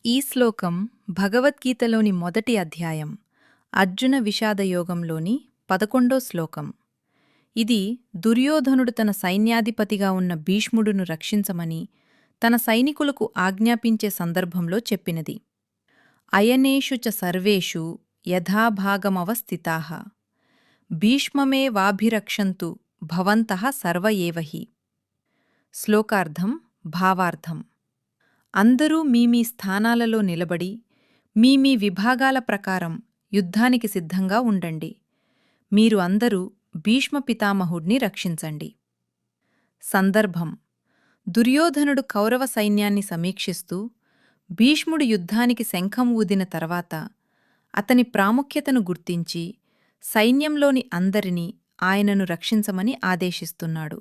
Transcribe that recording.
ఈ శ్లోకం భగవద్గీతలోని మొదటి అధ్యాయం అర్జున విషాదయోగంలోని 11 శ్లోకం. ఇది దుర్యోధనుడు తన సైన్యాధిపతిగా ఉన్న భీష్ముడును రక్షించమని తన సైనికులకు ఆజ్ఞాపించే సందర్భంలో చెప్పినది. అయనేషు చ సర్వేషు యథాభాగమవస్థితాః భీష్మమేవాభిరక్షन्तు భవంతః సర్వ ఏవ హి. శ్లోకార్థం భావార్థం. అందరూ మీ స్థానాలలో నిలబడి మీ విభాగాల ప్రకారం యుద్ధానికి సిద్ధంగా ఉండండి. మీరు అందరూ భీష్మ పితామహుడిని రక్షించండి. సందర్భం: దుర్యోధనుడు కౌరవ సైన్యాన్ని సమీక్షిస్తూ భీష్ముడు యుద్ధానికి శంఖం ఊదిన తర్వాత అతని ప్రాముఖ్యతను గుర్తించి సైన్యంలోని అందరినీ ఆయనను రక్షించమని ఆదేశిస్తున్నాడు.